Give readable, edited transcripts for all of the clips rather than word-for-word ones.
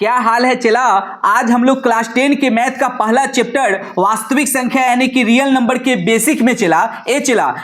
क्या हाल है चला। आज हम लोग क्लास 10 के मैथ का पहला चैप्टर वास्तविक संख्या यानी कि रियल नंबर के बेसिक में चला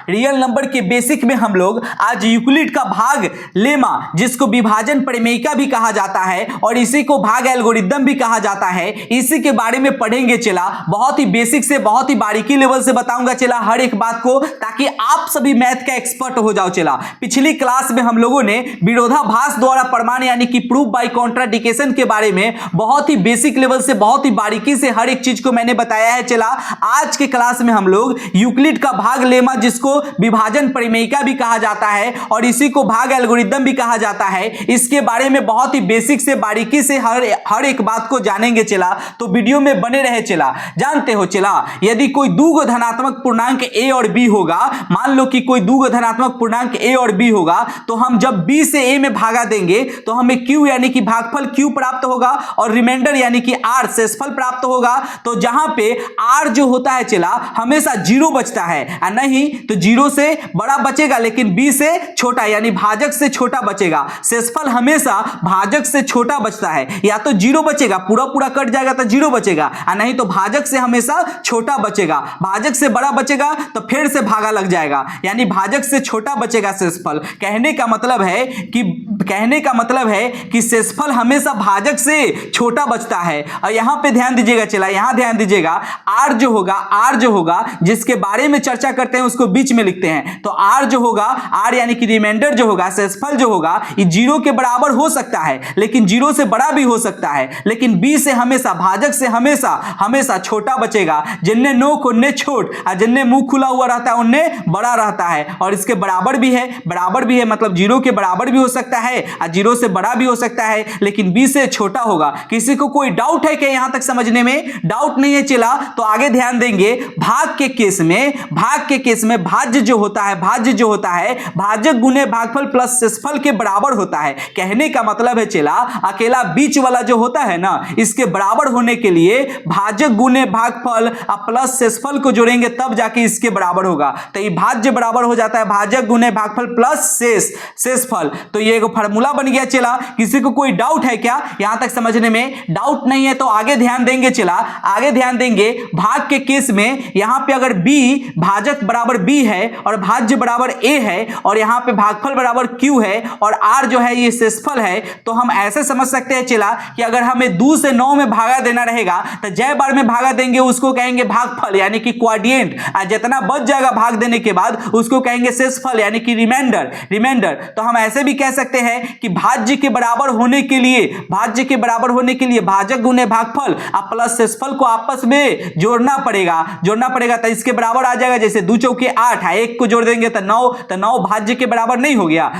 रियल नंबर के बेसिक में हम लोग आज यूक्लिड का भाग लेमा जिसको विभाजन प्रमेयिका भी कहा जाता है और इसी को भाग एल्गोरिदम भी कहा जाता है, इसी के बारे में पढ़ेंगे चला। बहुत ही बेसिक से बहुत ही बारीकी लेवल से बताऊंगा चला हर एक बात को, ताकि आप सभी मैथ का एक्सपर्ट हो जाओ चला। पिछली क्लास में हम लोगों ने विरोधाभास द्वारा प्रमाण यानी कि प्रूफ बाय कॉन्ट्राडिक्शन के बारे में बहुत ही बेसिक लेवल से बहुत ही बारीकी से हर एक चीज को मैंने बताया है चला। आज के क्लास में हम लोग यूक्लिड का भाग लेमा जिसको विभाजन प्रमेयिका भी कहा जाता है और इसी को भाग एल्गोरिदम भी कहा जाता है, इसके बारे में बहुत ही बेसिक से बारीकी से हर एक बात को जानेंगे चला। तो वीडियो में बने रहे चला। जानते हो चला, यदि कोई दो धनात्मक पूर्णांक a और b होगा, मान लो कि कोई दो धनात्मक पूर्णांक a और b होगा, तो हम जब b से a में भागा देंगे तो हमें q यानी कि भागफल q प्राप्त होगा और रिमाइंडर यानी कि r शेषफल प्राप्त होगा। तो जहां पे r जो होता है चला हमेशा जीरो बचता है, नहीं तो जीरो से बड़ा बचेगा लेकिन b से छोटा यानी भाजक से छोटा बचेगा। शेषफल हमेशा भाजक से छोटा बचता है, या तो जीरो बचेगा पूरा पूरा कट जाएगा तो जीरो बचेगा, नहीं तो भाजक से हमेशा छोटा बचेगा। भाजक से बड़ा बचेगा तो फिर से भागा लग जाएगा, यानी भाजक से छोटा बचेगा शेषफल। कहने का मतलब है कि शेषफल हमेशा भाजक से छोटा बचता है। और यहां पे ध्यान दीजिएगा चला, यहां ध्यान दीजिएगा, r जो होगा जिसके बारे में चर्चा करते हैं उसको बीच में लिखते हैं। तो r जो होगा, r यानी कि रिमाइंडर जो होगा, शेषफल जो होगा, ये जीरो के बराबर हो सकता है लेकिन जीरो से बड़ा भी हो सकता है, लेकिन b से हमेशा भाजक से हमेशा छोटा बचेगा। जिनने नोक उनने छोट और जिनने मुंह खुला हुआ रहता है उनने बड़ा रहता है। और इसके बराबर भी है मतलब जीरो के बराबर भी हो सकता है और जीरो से बड़ा भी हो सकता है, लेकिन b से छोटा होगा। किसी को कोई डाउट है क्या यहां तक समझने में? डाउट नहीं है चला तो आगे ध्यान देंगे। भाग के केस में भाज्य जो होता है भाजक गुने भागफल प्लस शेषफल के बराबर होता है। कहने का मतलब है चला, अकेला बीच वाला जो होता है ना, इसके बराबर होने के लिए भाजक गुने भागफल प्लस शेषफल को जोड़ेंगे तब जाके इसके बराबर होगा। तो ये भाज्य बराबर हो जाता है भाजक गुने भागफल प्लस शेषफल। तो ये एक फार्मूला बन गया चला। किसी को कोई डाउट है क्या यहां तक समझने में? डाउट नहीं है तो आगे ध्यान देंगे चला। आगे ध्यान देंगे, भाग के केस में यहां पे अगर b भाजक बराबर b है और भाज्य बराबर a है और यहां पे भागफल बराबर q है और r जो है ये शेषफल है, तो हम ऐसे समझ सकते हैं चला कि अगर हमें 2 से 9 में भागा देना रहेगा तो जय बार में भागा देंगे उसको कहेंगे भागफल यानी कि क्वाड्रिएंट, जितना बच जाएगा भाग देने के बाद उसको कहेंगे शेषफल यानी कि रिमाइंडर। तो हम ऐसे भी कह सकते हैं कि भाज्य के बराबर होने के लिए भाजक गुने भागफल प्लस शेषफल को आपस में जोड़ना पड़ेगा। तो इसके बराबर आ जाएगा, जैसे 2 चौके 8 है, 1 को जोड़ देंगे तो 9 भाज्य के बराबर नहीं हो गया।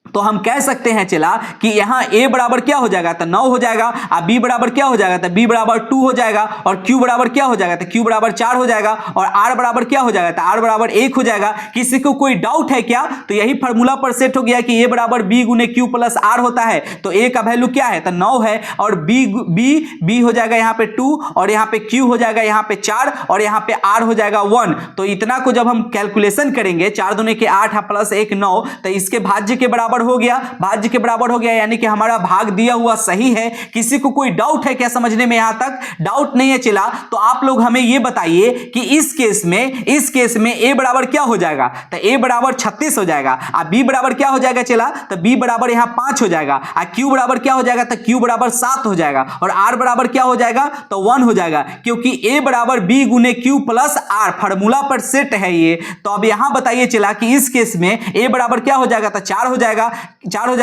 तो हम कह सकते हैं चला कि यहां a बराबर क्या हो जाएगा तो 9 हो जाएगा, और b बराबर क्या हो जाएगा तो b बराबर 2 हो जाएगा, और q बराबर क्या हो जाएगा तो q बराबर 4 हो जाएगा, और r बराबर क्या हो जाएगा तो r बराबर 1 हो जाएगा। किसी को कोई डाउट है क्या? तो यही फार्मूला पर सेट हो गया कि a बराबर b गुने q प्लस r होता है। तो a का वैल्यू क्या है तो 9 है, और b हो जाएगा यहाँ पे 2, और यहाँ पे q हो जाएगा यहाँ पे 4, और यहाँ पे r हो जाएगा 1। तो इतना को जब हम कैलकुलेशन करेंगे 4 दूने के 8 प्लस 1 9, तो इसके भाज्य के बराबर हो गया, यानी कि हमारा भाग दिया हुआ सही है। किसी को कोई डाउट है क्या समझने में? यहां तक डाउट नहीं है चला तो आप लोग हमें यह बताइए कि इस केस में a बराबर क्या हो जाएगा तो a बराबर 36 हो जाएगा, और b बराबर क्या हो जाएगा चला तो b बराबर यहां 5 हो जाएगा, और q बराबर क्या हो जाएगा तो q बराबर 7 हो जाएगा, और r बराबर क्या हो जाएगा तो 1 हो जाएगा, क्योंकि a बराबर b गुने q प्लस r फार्मूला पर सेट है ये। तो अब यहां बताइए चला कि इस केस में a बराबर क्या हो जाएगा तो 4 हो जाएगा,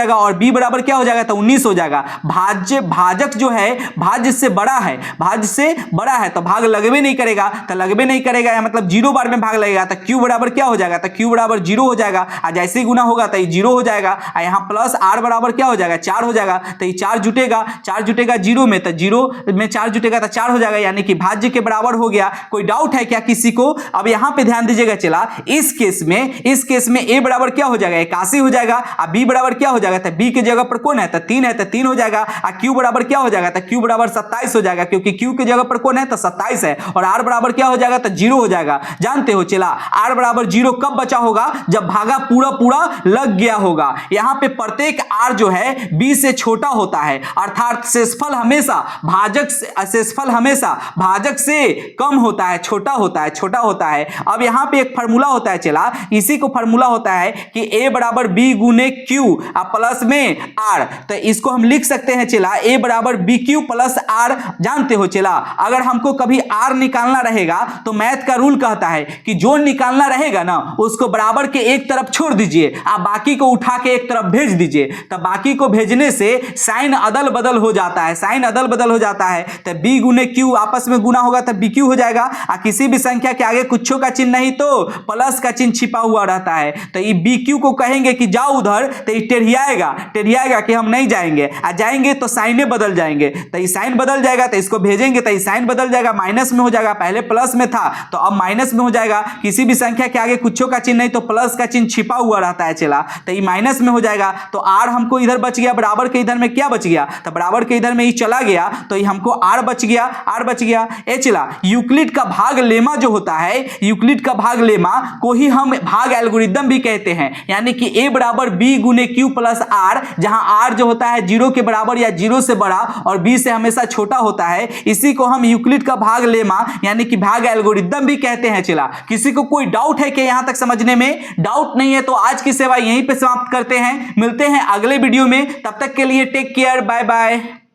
और b बराबर क्या हो जाएगा तो 19 हो जाएगा। भाजक जो है भाज्य से बड़ा है तो भाग लगबे नहीं करेगा, या मतलब 0 बार में भाग लगेगा तो q बराबर क्या हो जाएगा तो q बराबर 0 हो जाएगा, और जैसे ही गुना होगा तो ये 0 हो जाएगा, और यहाँ प्लस r बराबर क्या हो जाएगा 4 हो जाएगा। तो ये 4 जुटेगा 0 में, तो 0 में 4 जुटेगा तो 4 हो जाएगा, यानी कि भाज्य के बराबर हो गया। कोई डाउट है क्या किसी को? अब यहाँ पे ध्यान दीजिएगा चला, इस केस में a बराबर क्या हो जाएगा 81 हो जाएगा, और बी बराबर क्या हो जाएगा, तो बी के जगह पर कौन है, तो 3 है, तो 3 हो जाएगा। क्यू बराबर क्या हो जाएगा, तो क्यू बराबर 27 हो जाएगा, क्योंकि क्यू के जगह पर कौन है, तो 27 है। और आर बराबर क्या हो जाएगा, तो 0 हो जाएगा। जानते हो चला आर बराबर 0 कब बचा होगा, जब भागा पूरा पूरा लग गया होगा। यहां पे प्रत्येक आर जो है बी से छोटा होता है, अर्थात शेषफल हमेशा भाजक से कम होता है, छोटा होता है। अब यहां पे एक फार्मूला होता है चला, इसी को फार्मूला होता है कि a बराबर b गुने q प्लस में r। तो इसको हम लिख सकते हैं चला a बराबर बी क्यू प्लस r। जानते हो चला अगर हमको कभी r निकालना रहेगा तो मैथ का रूल कहता है कि जो निकालना रहेगा ना उसको बराबर के एक तरफ छोड़ दीजिए, आप बाकी को उठा के एक तरफ भेज दीजिए। तो बाकी को भेजने से साइन अदल बदल हो जाता है, तो b गुने q आपस में गुना होगा तो bq हो जाएगा। किसी भी संख्या के आगे कुछों का चिन्ह नहीं तो प्लस का चिन्ह छिपा हुआ रहता है, तो ये bq को कहेंगे कि जाओ उधर, तो ये टेढ़ियाएगा कि हम नहीं जाएंगे, जाएंगे तो साइने बदल जाएंगे, तो ये साइन बदल जाएगा, तो इसको भेजेंगे तो ये साइन बदल जाएगा, माइनस में हो जाएगा, पहले प्लस में था तो अब माइनस में हो जाएगा। किसी भी संख्या के आगे कुछों का चिन्ह नहीं तो प्लस का चिन्ह छिपा हुआ रहता है चला, तो ये माइनस में हो जाएगा। तो आर हमको इधर बच गया, बराबर के इधर में क्या बच गया, तो बराबर के इधर में ये चला गया, तो ये हमको आर बच गया। ए चला यूक्लिड का भाग लेमा जो होता है, यूक्लिड का भाग लेमा को ही हम भाग एल्गोरिदम भी कहते हैं, यानी कि a बराबर b गुने q प्लस r, जहां r जो होता है 0 के बराबर या 0 से बड़ा और b से हमेशा छोटा होता है, इसी को हम यूक्लिड का भाग लेमा यानी कि भाग एल्गोरिदम भी कहते हैं। चला किसी को कोई डाउट है कि यहां तक समझने में? डाउट नहीं है तो आज की सेवा यहीं पे समाप्त करते हैं, मिलते हैं अगले वीडियो में, तब तक के लिए टेक केयर, बाय बाय।